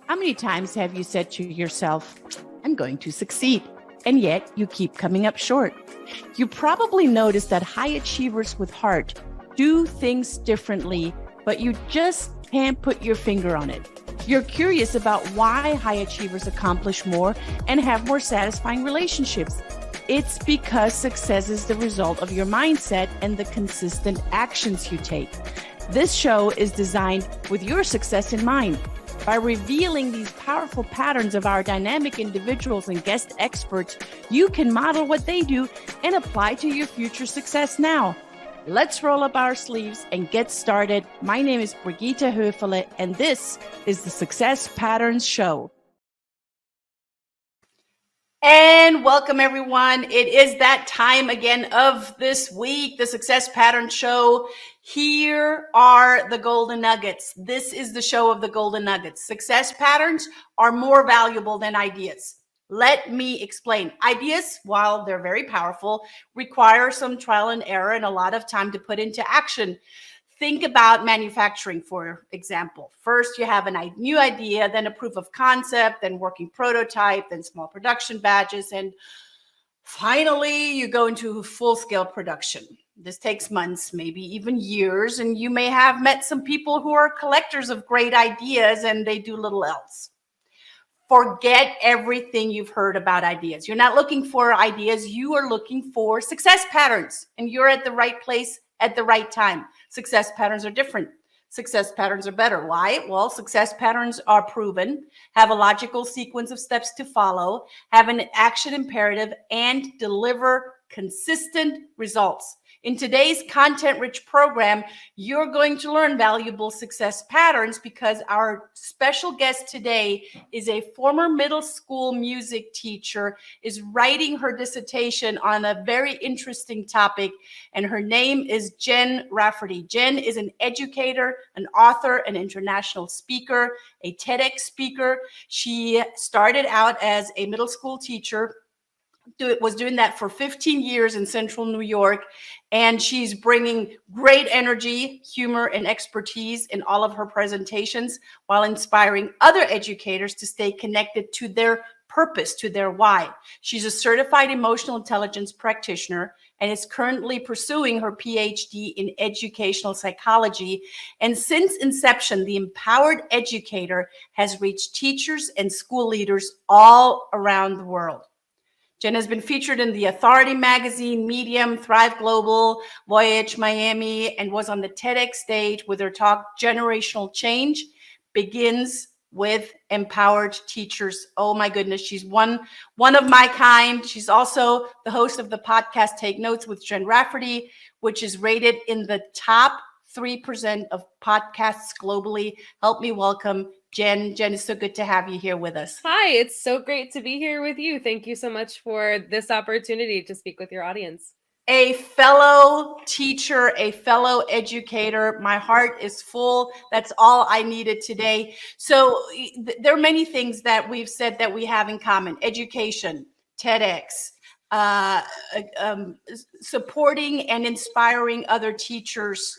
How many times have you said to yourself, I'm going to succeed, and yet you keep coming up short? You probably noticed that high achievers with heart do things differently, but you just can't put your finger on it. You're curious about why high achievers accomplish more and have more satisfying relationships. It's because success is the result of your mindset and the consistent actions you take. This show is designed with your success in mind. By revealing these powerful patterns of our dynamic individuals and guest experts, you can model what they do and apply to your future success now. Let's roll up our sleeves and get started. My name is Brigitta Hoeferle, and this is the Success Patterns Show. And welcome, everyone. It is that time again of this week, the Success Pattern Show. Here are the golden nuggets. This is the show of the golden nuggets. Success patterns are more valuable than ideas. Let me explain. Ideas, while they're very powerful, require some trial and error and a lot of time to put into action. Think about manufacturing, for example. First, you have a new idea, then a proof of concept, then working prototype, then small production batches, and finally, you go into full-scale production. This takes months, maybe even years, and you may have met some people who are collectors of great ideas and they do little else. Forget everything you've heard about ideas. You're not looking for ideas, you are looking for success patterns, and you're at the right place at the right time. Success patterns are different. Success patterns are better. Why? Well, success patterns are proven, have a logical sequence of steps to follow, have an action imperative, and deliver consistent results. In today's content-rich program, you're going to learn valuable success patterns because our special guest today is a former middle school music teacher, is writing her dissertation on a very interesting topic, and her name is Jen Rafferty. Jen is an educator, an author, an international speaker, a TEDx speaker. She started out as a middle school teacher, was doing that for 15 years in central New York, and she's bringing great energy, humor, and expertise in all of her presentations while inspiring other educators to stay connected to their purpose, to their why. She's a certified emotional intelligence practitioner and is currently pursuing her Ph.D. in educational psychology. And since inception, the Empowered Educator has reached teachers and school leaders all around the world. Jen has been featured in The Authority magazine, Medium, Thrive Global, Voyage Miami, and was on the TEDx stage with her talk, Generational Change Begins with Empowered Teachers. Oh my goodness, she's one of my kind. She's also the host of the podcast Take Notes with Jen Rafferty, which is rated in the top 3% of podcasts globally. Help me welcome Jen. Jen, it's so good to have you here with us. Hi, it's so great to be here with you. Thank you so much for this opportunity to speak with your audience. A fellow teacher, a fellow educator. My heart is full. That's all I needed today. So there are many things that we've said that we have in common. Education, TEDx, supporting and inspiring other teachers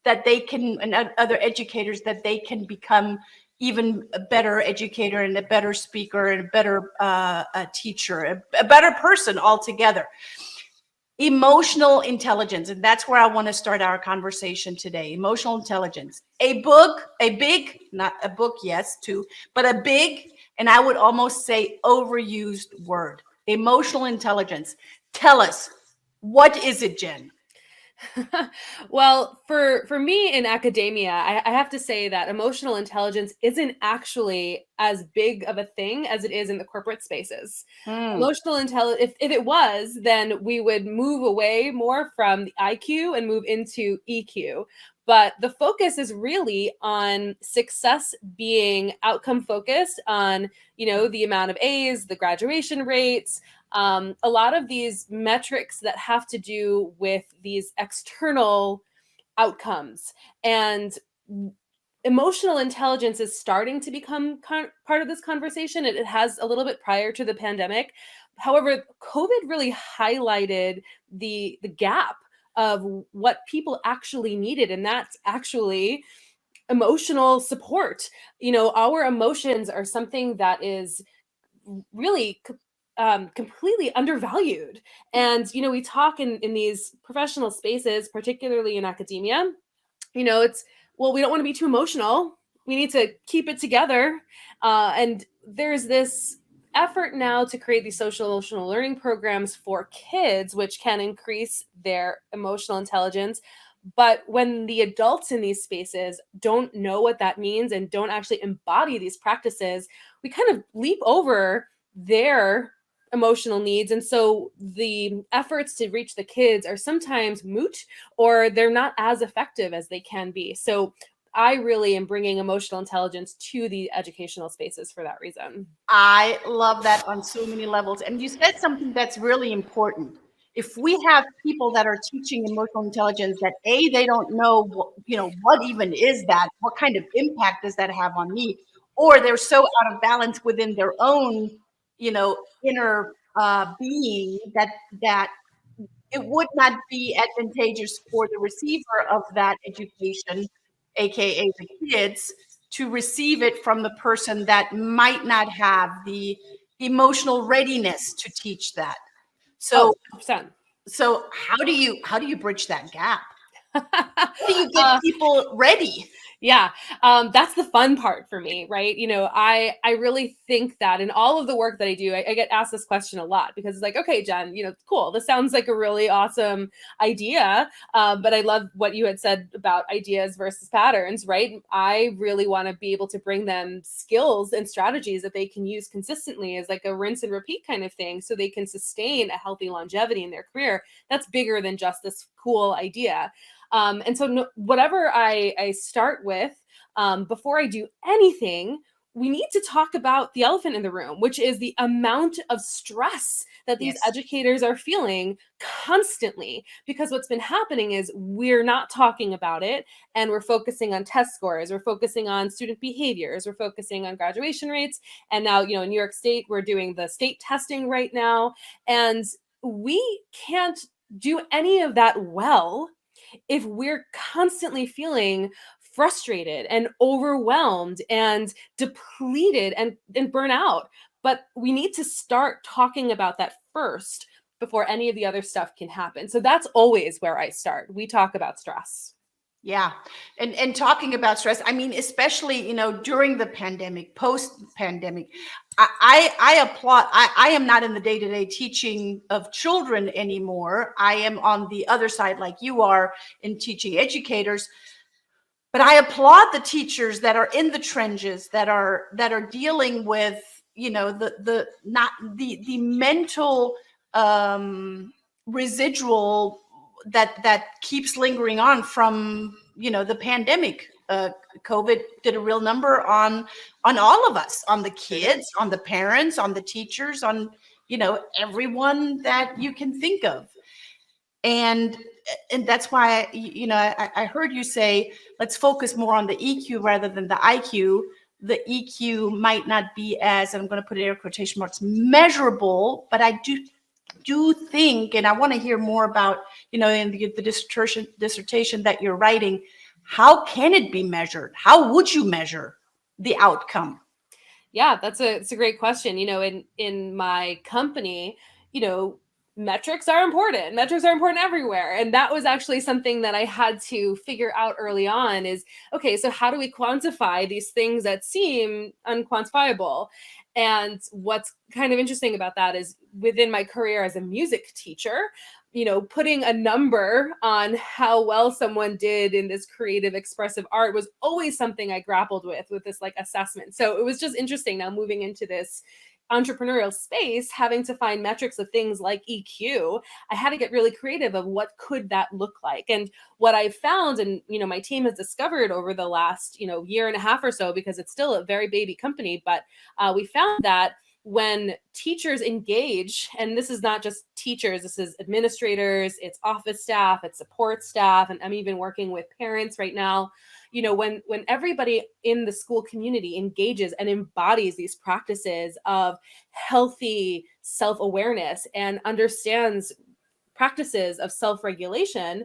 that they can, and other educators, that they can become even a better educator and a better speaker and a better teacher, a better person altogether. Emotional intelligence, and that's where I want to start our conversation today. Emotional intelligence, not a book, yes, too, but a big, and I would almost say overused word. Emotional intelligence. Tell us, what is it, Jen? Well, for me in academia, I have to say that emotional intelligence isn't actually as big of a thing as it is in the corporate spaces. Emotional intelligence, if it was, then we would move away more from the IQ and move into EQ. But the focus is really on success being outcome focused on, the amount of A's, the graduation rates, a lot of these metrics that have to do with these external outcomes. And emotional intelligence is starting to become part of this conversation. It has a little bit prior to the pandemic. However, COVID really highlighted the gap of what people actually needed. And that's actually emotional support. Our emotions are something that is really completely undervalued. And, we talk in these professional spaces, particularly in academia, it's, well, we don't want to be too emotional. We need to keep it together. And there's this effort now to create these social emotional learning programs for kids, which can increase their emotional intelligence. But when the adults in these spaces don't know what that means and don't actually embody these practices, we kind of leap over their emotional needs. And so the efforts to reach the kids are sometimes moot, or they're not as effective as they can be. So I really am bringing emotional intelligence to the educational spaces for that reason. I love that on so many levels. And you said something that's really important. If we have people that are teaching emotional intelligence that they don't know what even is that, what kind of impact does that have on me, or they're so out of balance within their own inner being that it would not be advantageous for the receiver of that education, aka the kids, to receive it from the person that might not have the emotional readiness to teach that. Oh, So 100%. so how do you bridge that gap? How do you get uh, people ready? Yeah, that's the fun part for me, right? I really think that in all of the work that I do, I get asked this question a lot because it's like, okay, Jen, cool. This sounds like a really awesome idea, but I love what you had said about ideas versus patterns, right? I really want to be able to bring them skills and strategies that they can use consistently as like a rinse and repeat kind of thing, so they can sustain a healthy longevity in their career. That's bigger than just this cool idea. And so whatever I start with, before I do anything, we need to talk about the elephant in the room, which is the amount of stress that these Yes. educators are feeling constantly. Because what's been happening is we're not talking about it, and we're focusing on test scores, we're focusing on student behaviors, we're focusing on graduation rates. And now, in New York State, we're doing the state testing right now. And we can't do any of that well if we're constantly feeling frustrated and overwhelmed and depleted and burnout. But we need to start talking about that first before any of the other stuff can happen. So that's always where I start. We talk about stress. Yeah. And talking about stress, I mean, especially, during the pandemic, post-pandemic, I applaud, I am not in the day-to-day teaching of children anymore. I am on the other side, like you are, in teaching educators. But I applaud the teachers that are in the trenches, that are dealing with, the not the mental residual that keeps lingering on from the pandemic. COVID did a real number on all of us, on the kids, on the parents, on the teachers, on everyone that you can think of. And and that's why I heard you say, let's focus more on the EQ rather than the IQ. The EQ might not be as, and I'm going to put air quotation marks, measurable, but I do think, and I want to hear more about, in the dissertation that you're writing, how can it be measured? How would you measure the outcome? Yeah, it's a great question. In my company, you know, metrics are important. Metrics are important everywhere. And that was actually something that I had to figure out early on is, okay, so how do we quantify these things that seem unquantifiable? And what's kind of interesting about that is within my career as a music teacher, putting a number on how well someone did in this creative expressive art was always something I grappled with this like assessment. So it was just interesting now moving into this entrepreneurial space, having to find metrics of things like EQ. I had to get really creative of what could that look like. And what I found, and my team has discovered over the last year and a half or so, because it's still a very baby company, but we found that when teachers engage, and this is not just teachers, this is administrators, it's office staff, it's support staff, and I'm even working with parents right now. When everybody in the school community engages and embodies these practices of healthy self-awareness and understands practices of self-regulation,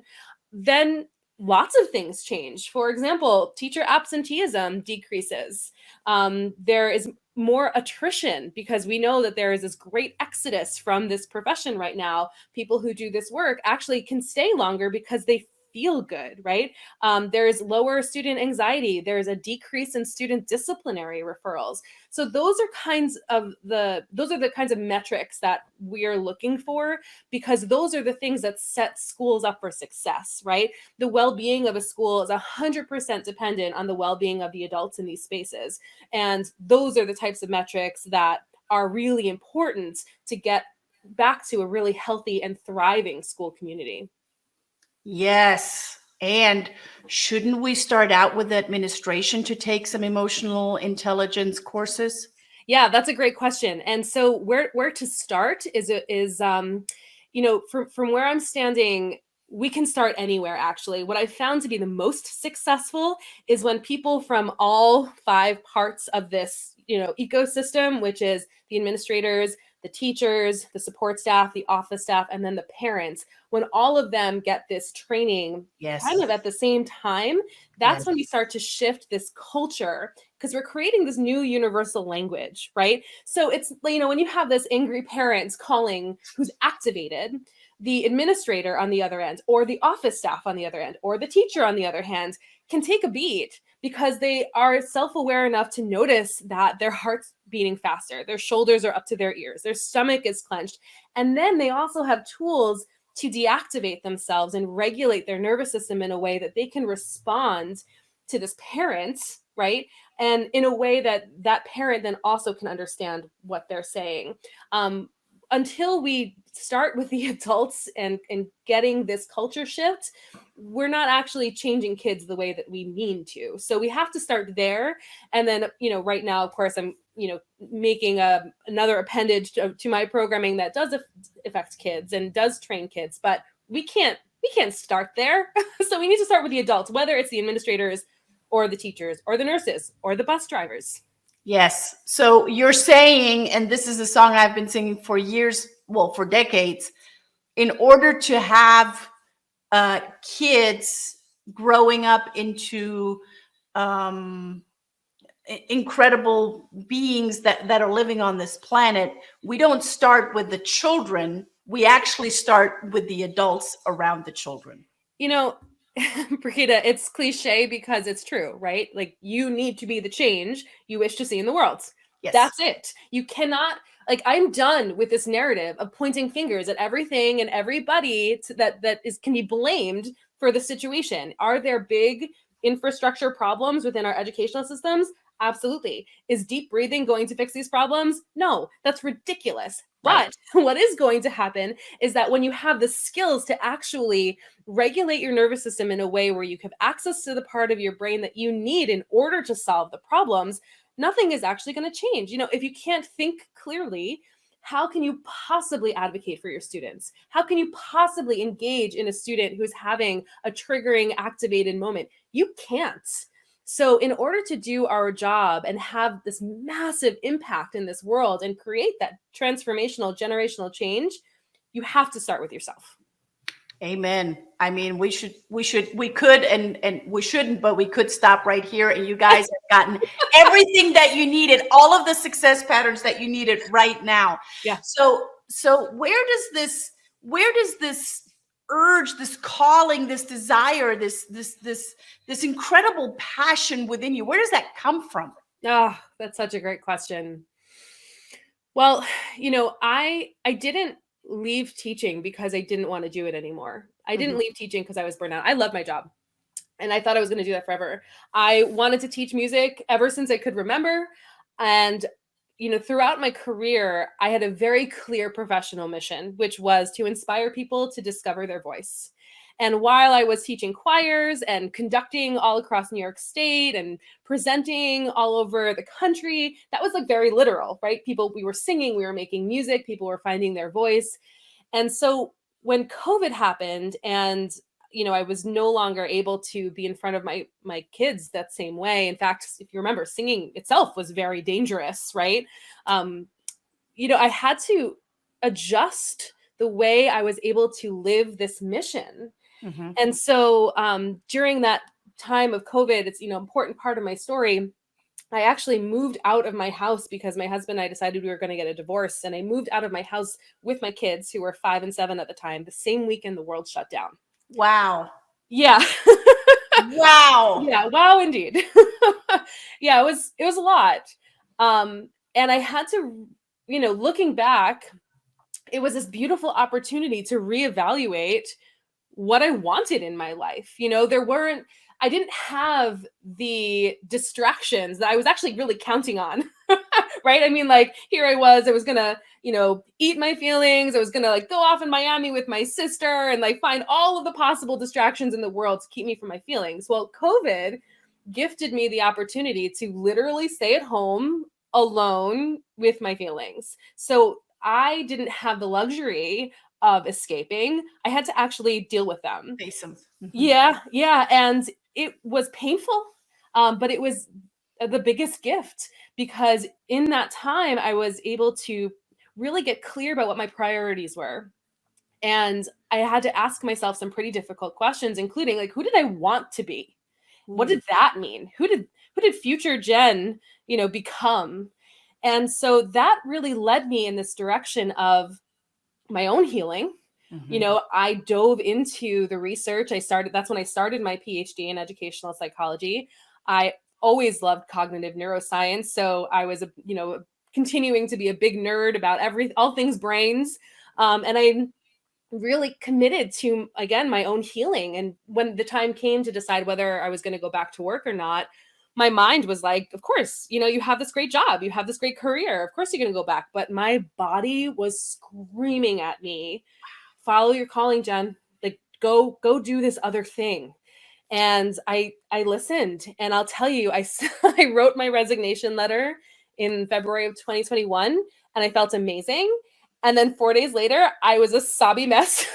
then lots of things change. For example, teacher absenteeism decreases. There is more attrition because we know that there is this great exodus from this profession right now. People who do this work actually can stay longer because they feel good, right? There's lower student anxiety. There's a decrease in student disciplinary referrals. So those are the kinds of metrics that we're looking for, because those are the things that set schools up for success, right? The well-being of a school is 100% dependent on the well-being of the adults in these spaces. And those are the types of metrics that are really important to get back to a really healthy and thriving school community. Yes. And shouldn't we start out with administration to take some emotional intelligence courses? Yeah, that's a great question. And so where to start is from where I'm standing, we can start anywhere actually. What I found to be the most successful is when people from all 5 parts of this, ecosystem, which is the administrators, the teachers, the support staff, the office staff, and then the parents, when all of them get this training Yes. kind of at the same time, that's Yes. when we start to shift this culture, because we're creating this new universal language, right? So it's, when you have this angry parents calling who's activated, the administrator on the other end, or the office staff on the other end, or the teacher on the other hand, can take a beat because they are self-aware enough to notice that their heart's beating faster, their shoulders are up to their ears, their stomach is clenched. And then they also have tools to deactivate themselves and regulate their nervous system in a way that they can respond to this parent, right? And in a way that that parent then also can understand what they're saying. Until we start with the adults and getting this culture shift, we're not actually changing kids the way that we mean to. So we have to start there. And then, right now, of course, I'm, making another appendage to my programming that does affect kids and does train kids, but we can't start there. So we need to start with the adults, whether it's the administrators or the teachers or the nurses or the bus drivers. Yes. So you're saying, and this is a song I've been singing for years, well, for decades, in order to have kids growing up into incredible beings that are living on this planet, we don't start with the children. We actually start with the adults around the children. Brigitta, it's cliche because it's true, right? Like, you need to be the change you wish to see in the world. Yes. That's it. You cannot, I'm done with this narrative of pointing fingers at everything and everybody that can be blamed for the situation. Are there big infrastructure problems within our educational systems? Absolutely. Is deep breathing going to fix these problems? No, that's ridiculous. Right. But what is going to happen is that when you have the skills to actually regulate your nervous system in a way where you have access to the part of your brain that you need in order to solve the problems, nothing is actually going to change. If you can't think clearly, how can you possibly advocate for your students? How can you possibly engage in a student who's having a triggering, activated moment? You can't. So in order to do our job and have this massive impact in this world and create that transformational generational change, you have to start with yourself. Amen. I mean, we could, and we shouldn't, but we could stop right here. And you guys have gotten everything that you needed, all of the success patterns that you needed right now. Yeah. So where does this urge, this calling, this desire, this incredible passion within you, where does that come from? Oh, that's such a great question. Well, I didn't leave teaching because I didn't want to do it anymore. I didn't leave teaching because I was burnt out. I love my job and I thought I was going to do that forever. I wanted to teach music ever since I could remember. And, throughout my career, I had a very clear professional mission, which was to inspire people to discover their voice. And while I was teaching choirs and conducting all across New York State and presenting all over the country, that was very literal, right? We were singing, we were making music, people were finding their voice. And so when COVID happened and I was no longer able to be in front of my kids that same way. In fact, if you remember, singing itself was very dangerous, right? I had to adjust the way I was able to live this mission. Mm-hmm. And so during that time of COVID, it's, important part of my story. I actually moved out of my house because my husband and I decided we were going to get a divorce. And I moved out of my house with my kids, who were 5 and 7 at the time, the same weekend the world shut down. Wow. Yeah. Wow. Yeah. Wow, indeed. Yeah, it was a lot. And I had to, looking back, it was this beautiful opportunity to reevaluate what I wanted in my life. I didn't have the distractions that I was actually really counting on. Right? I mean, like, here I was gonna, eat my feelings. I was gonna like go off in Miami with my sister and like find all of the possible distractions in the world to keep me from my feelings. Well, COVID gifted me the opportunity to literally stay at home alone with my feelings. So I didn't have the luxury of escaping. I had to actually deal with them. Face them. Mm-hmm. Yeah, yeah, and it was painful, but it was the biggest gift, because in that time I was able to really get clear about what my priorities were. And I had to ask myself some pretty difficult questions, including like, who did I want to be? What Mm. did that mean? Who did future Jen, become? And so that really led me in this direction of my own healing. Mm-hmm. I dove into the research. That's when I started my PhD in educational psychology. I always loved cognitive neuroscience. So I was, continuing to be a big nerd about all things brains. And I really committed to, again, my own healing. And when the time came to decide whether I was going to go back to work or not, my mind was like, of course, you have this great job, you have this great career, of course you're going to go back. But my body was screaming at me, follow your calling, Jen. Like, go do this other thing. And I listened, and I'll tell you, I wrote my resignation letter in February of 2021, and I felt amazing. And then 4 days later, I was a sobby mess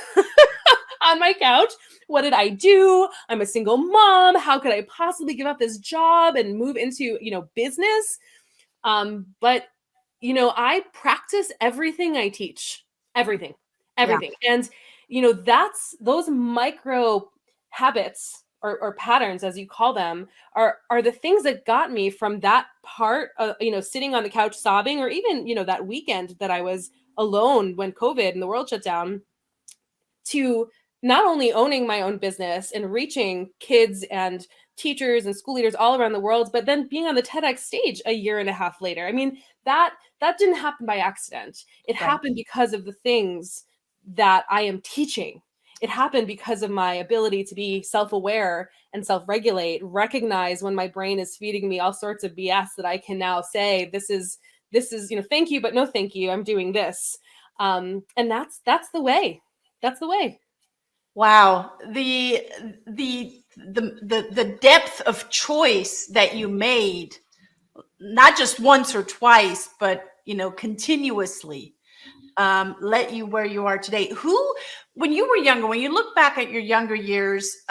on my couch. What did I do? I'm a single mom. How could I possibly give up this job and move into, business? But I practice everything I teach. Everything. Yeah. Everything. And that's those micro habits, or patterns, as you call them, are the things that got me from that part of, sitting on the couch sobbing, or even, that weekend that I was alone when COVID and the world shut down, to not only owning my own business and reaching kids and teachers and school leaders all around the world, but then being on the TEDx stage a year and a half later. I mean, that didn't happen by accident. It Right. happened because of the things that I am teaching. It happened because of my ability to be self-aware and self-regulate, recognize when my brain is feeding me all sorts of BS that I can now say, this is, thank you, but no thank you. I'm doing this. And that's the way. That's the way. Wow. The depth of choice that you made, not just once or twice, but continuously, let you where you are today. When you were younger, when you look back at your younger years,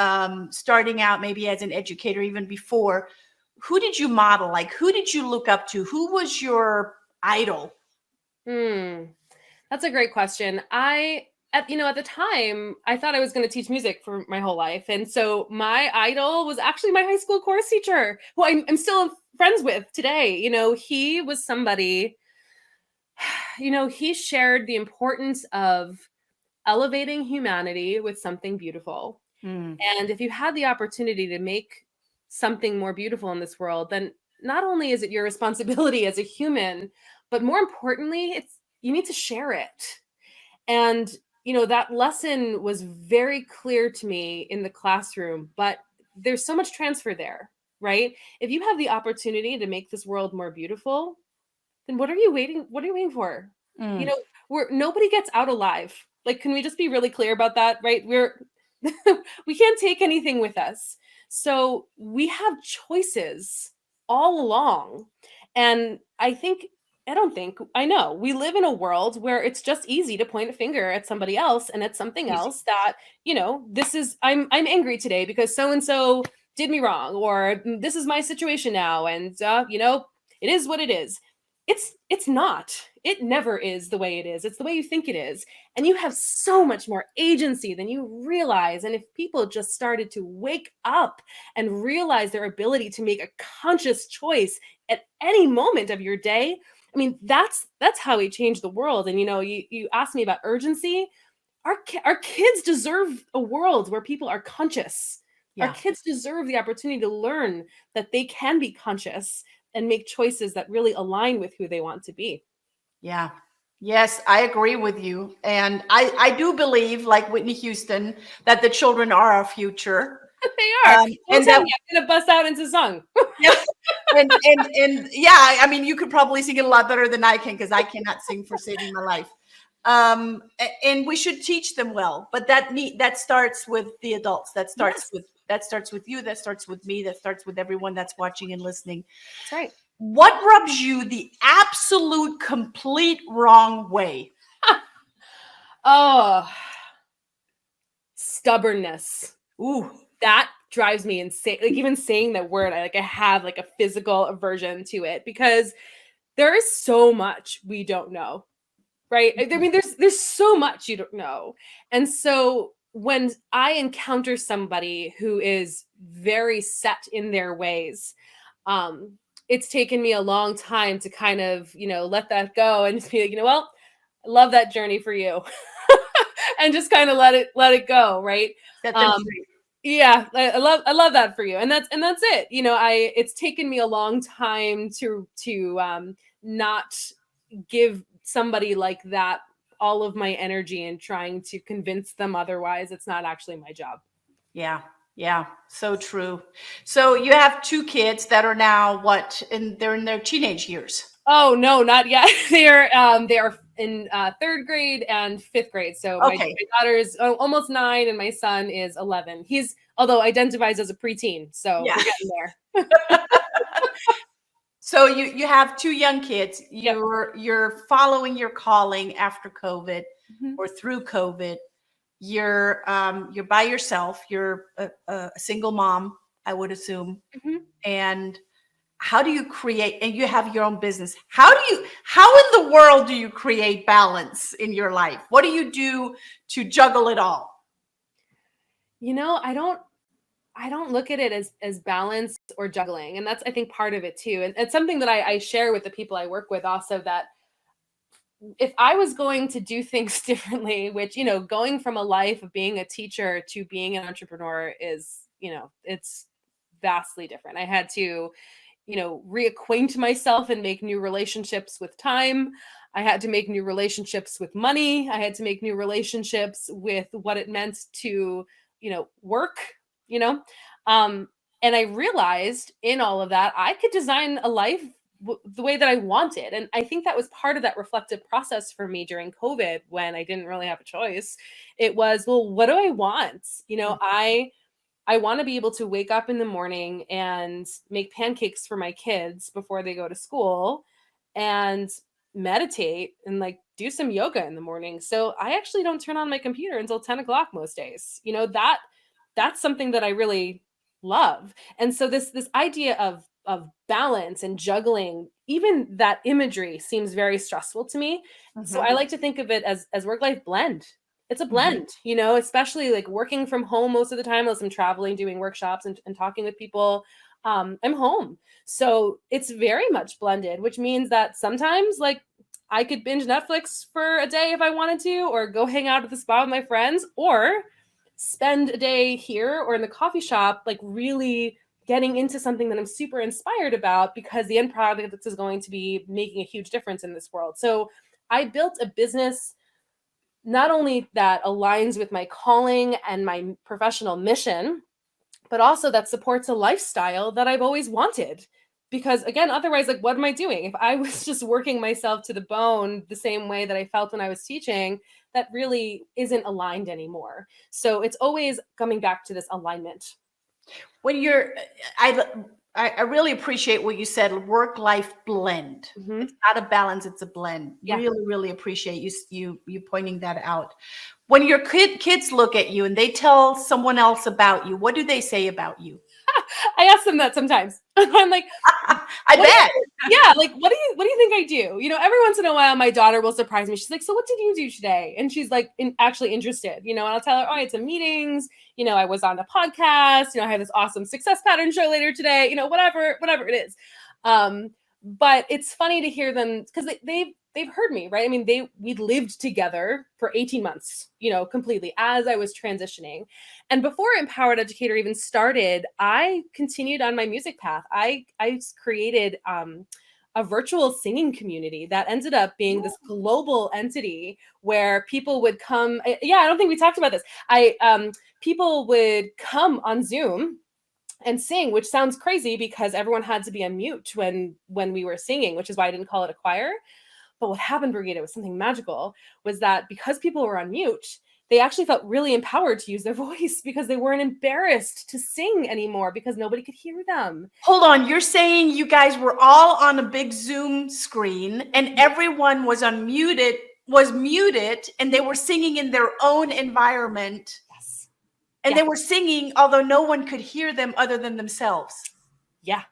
starting out maybe as an educator, even before, who did you model? Like, who did you look up to? Who was your idol? That's a great question. At the time, I thought I was going to teach music for my whole life. And so my idol was actually my high school chorus teacher, who I'm still friends with today. He was somebody, he shared the importance of elevating humanity with something beautiful. Mm. And if you had the opportunity to make something more beautiful in this world, then not only is it your responsibility as a human, but more importantly, you need to share it. And that lesson was very clear to me in the classroom, but there's so much transfer there, right? If you have the opportunity to make this world more beautiful, then what are you waiting for? You Mm. know, nobody gets out alive. Like, can we just be really clear about that, right? We can't take anything with us. So we have choices all along. And I know we live in a world where it's just easy to point a finger at somebody else and at something Easy. else that, this is, I'm angry today because so and so did me wrong, or this is my situation now, and it is what it is. It's not. it never is the way it is. It's the way you think it is. And you have so much more agency than you realize. And if people just started to wake up and realize their ability to make a conscious choice at any moment of your day, I mean, that's how we change the world. And you asked me about urgency. Our kids deserve a world where people are conscious. Our Yeah. kids deserve the opportunity to learn that they can be conscious and make choices that really align with who they want to be. Yeah. Yes, I agree with you. And I do believe, like Whitney Houston, that the children are our future. They are. Don't And tell that, me I'm gonna bust out into song. yeah, and yeah, I mean, you could probably sing it a lot better than I can because I cannot sing for saving my life. And we should teach them well, but that starts with the adults. That starts Yes, with you. That starts with me. That starts with everyone that's watching and listening. that's right. What rubs you the absolute complete wrong way? Oh, stubbornness. Ooh, That drives me insane. Like even saying that word, I have like a physical aversion to it because there is so much we don't know, right? I mean, there's so much you don't know. And so when I encounter somebody who is very set in their ways, it's taken me a long time to kind of, let that go and just be like, well, I love that journey for you. And just kind of let it go, right? set them Um, free. yeah, I love that for you. And that's it. It's taken me a long time to not give somebody like that all of my energy and trying to convince them otherwise. It's not actually my job. Yeah, yeah, so true. So you have two kids that are now they're in their teenage years. Oh no, not yet. They are in third grade and fifth grade. So my Okay, daughter is almost 9, and my son is 11. He's although identifies as a preteen, so yeah. we're getting there. So you have two young kids. Yep. You're following your calling after COVID Mhm. or through COVID. You're by yourself. You're a single mom, I would assume. Mhm. And how do you create, and you have your own business. How in the world do you create balance in your life? What do you do to juggle it all? I don't look at it as balance or juggling, and that's I think part of it too. And it's something that I share with the people I work with also, that if I was going to do things differently, which, going from a life of being a teacher to being an entrepreneur is, it's vastly different. I had to, reacquaint myself and make new relationships with time. I had to make new relationships with money. I had to make new relationships with what it meant to, work, you know. Um, and I realized in all of that, I could design a life the way that I wanted. And I think that was part of that reflective process for me during COVID when I didn't really have a choice. It was, well, what do I want? I want to be able to wake up in the morning and make pancakes for my kids before they go to school and meditate and like do some yoga in the morning. So I actually don't turn on my computer until 10 o'clock most days. That's something that I really love. And so this idea of balance and juggling, even that imagery seems very stressful to me. So Mhm, I like to think of it as work-life blend. It's a mhm. blend, especially like working from home most of the time, unless I'm traveling, doing workshops and talking with people. I'm home. So it's very much blended, which means that sometimes like I could binge Netflix for a day if I wanted to, or go hang out at the spa with my friends, or spend a day here or in the coffee shop, like really getting into something that I'm super inspired about because the end product is going to be making a huge difference in this world. So I built a business not only that aligns with my calling and my professional mission, but also that supports a lifestyle that I've always wanted. Because again, otherwise, like, what am I doing? If I was just working myself to the bone the same way that I felt when I was teaching, that really isn't aligned anymore. So it's always coming back to this alignment. When you're, I, I really appreciate what you said. Work-life blend. Hmm. It's not a balance; it's a blend. Yeah. Really, really appreciate you pointing that out. When your kids look at you and they tell someone else about you, what do they say about you? I ask them that sometimes. I'm like, I bet. yeah, like what do you think I do? Every once in a while my daughter will surprise me. She's like, so what did you do today? And she's like actually interested, and I'll tell her, oh, I had some meetings, I was on the podcast, I have this awesome success pattern show later today, whatever it is. But it's funny to hear them because they've heard me, right? I mean, we lived together for 18 months, completely as I was transitioning. And before Empowered Educator even started, I continued on my music path. I created a virtual singing community that ended up being this global entity where people would come. Yeah, I don't think we talked about this. People would come on Zoom and sing, which sounds crazy because everyone had to be on mute when we were singing, which is why I didn't call it a choir. But what happened, Brigitta, was something magical, was that because people were on mute, they actually felt really empowered to use their voice because they weren't embarrassed to sing anymore because nobody could hear them. Hold on, you're saying you guys were all on a big Zoom screen and everyone was muted and they were singing in their own environment. Yes. And they were singing, although no one could hear them other than themselves. Yeah.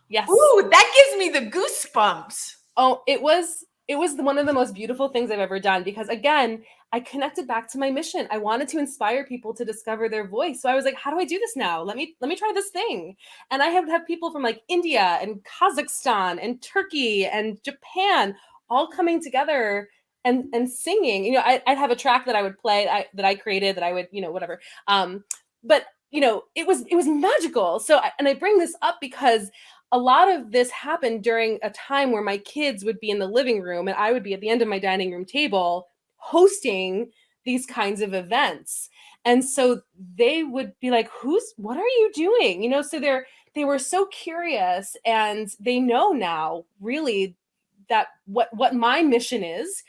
Yes. Ooh, that gives me the goosebumps. Oh, it was one of the most beautiful things I've ever done because, again, I connected back to my mission. I wanted to inspire people to discover their voice. So I was like, how do I do this now? Let me try this thing. And I have people from like India and Kazakhstan and Turkey and Japan all coming together and singing. I'd have a track that I would play that I created that I would, whatever. But it was magical. So I bring this up because a lot of this happened during a time where my kids would be in the living room and I would be at the end of my dining room table hosting these kinds of events. And so they would be like, what are you doing? So they were so curious, and they know now really that what my mission is.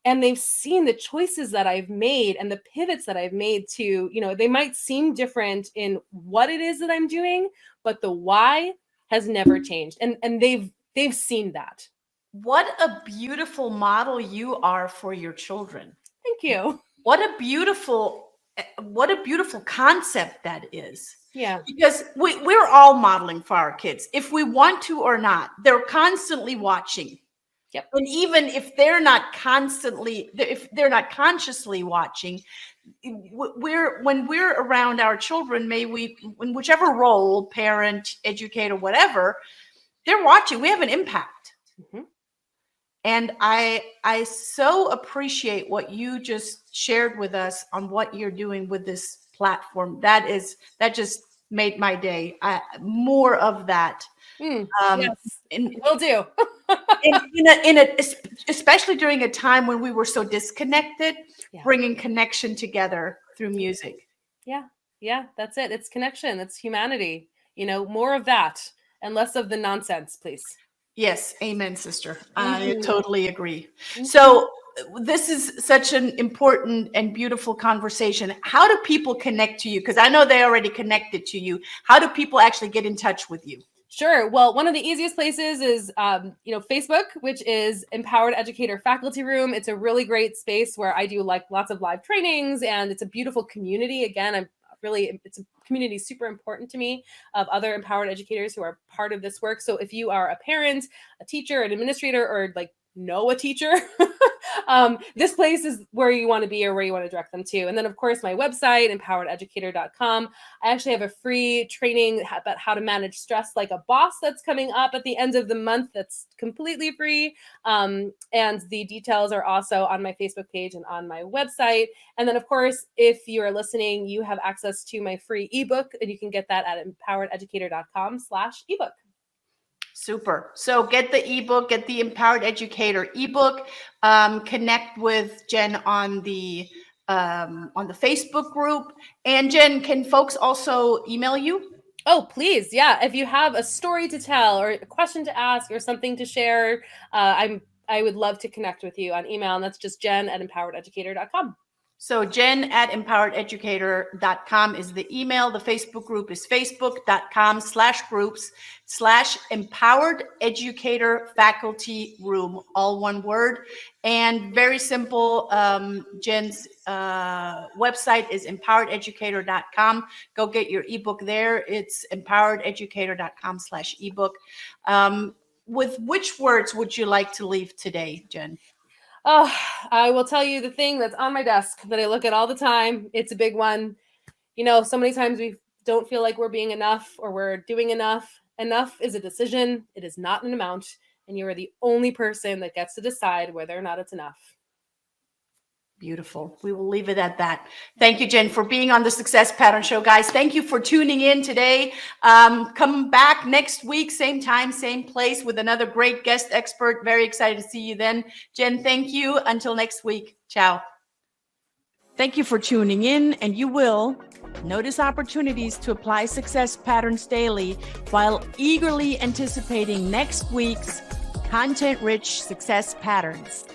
And they've seen the choices that I've made and the pivots that I've made to, they might seem different in what it is that I'm doing, but the why has never changed. And they've seen that. What a beautiful model you are for your children. Thank you. What a beautiful concept that is. Yeah. Because we're all modeling for our kids, if we want to or not. They're constantly watching. Yep. And even if they're not consciously watching, when we're around our children, may we, in whichever role, parent, educator, whatever, they're watching. We have an impact. Mm-hmm. And I so appreciate what you just shared with us on what you're doing with this platform. That just made my day. More of that. Yes, will do. Especially during a time when we were so disconnected, bringing connection together through music. Yeah, that's it. It's connection. It's humanity. More of that and less of the nonsense, please. Yes, amen, sister. I totally agree. So this is such an important and beautiful conversation. How do people connect to you? Because I know they already connected to you. How do people actually get in touch with you? Sure. Well, one of the easiest places is, Facebook, which is Empowered Educator Faculty Room. It's a really great space where I do like lots of live trainings, and it's a beautiful community. Again, it's a community super important to me of other empowered educators who are part of this work. So if you are a parent, a teacher, an administrator, or know a teacher, this place is where you want to be or where you want to direct them to. And then, of course, my website, empowerededucator.com. I actually have a free training about how to manage stress like a boss that's coming up at the end of the month. That's completely free. And the details are also on my Facebook page and on my website. And then, of course, if you're listening, you have access to my free ebook, and you can get that at empowerededucator.com/ebook. Super. So get the ebook, get the Empowered Educator ebook, connect with Jen on the Facebook group. And Jen, can folks also email you? Oh, please. Yeah. If you have a story to tell or a question to ask or something to share, I would love to connect with you on email. And that's just Jen@empowerededucator.com. So Jen at empowerededucator.com is the email. The Facebook group is facebook.com/groups/empowered educator faculty room, all one word. And very simple, Jen's website is empowerededucator.com. Go get your ebook there. It's empowerededucator.com/ebook. With which words would you like to leave today, Jen? Oh, I will tell you the thing that's on my desk that I look at all the time. It's a big one. So many times we don't feel like we're being enough or we're doing enough. Enough is a decision. It is not an amount. And you are the only person that gets to decide whether or not it's enough. Beautiful. We will leave it at that. Thank you, Jen, for being on the Success Pattern Show, guys. Thank you for tuning in today. Come back next week, same time, same place, with another great guest expert. Very excited to see you then. Jen, thank you. Until next week. Ciao. Thank you for tuning in, and you will notice opportunities to apply success patterns daily while eagerly anticipating next week's content-rich success patterns.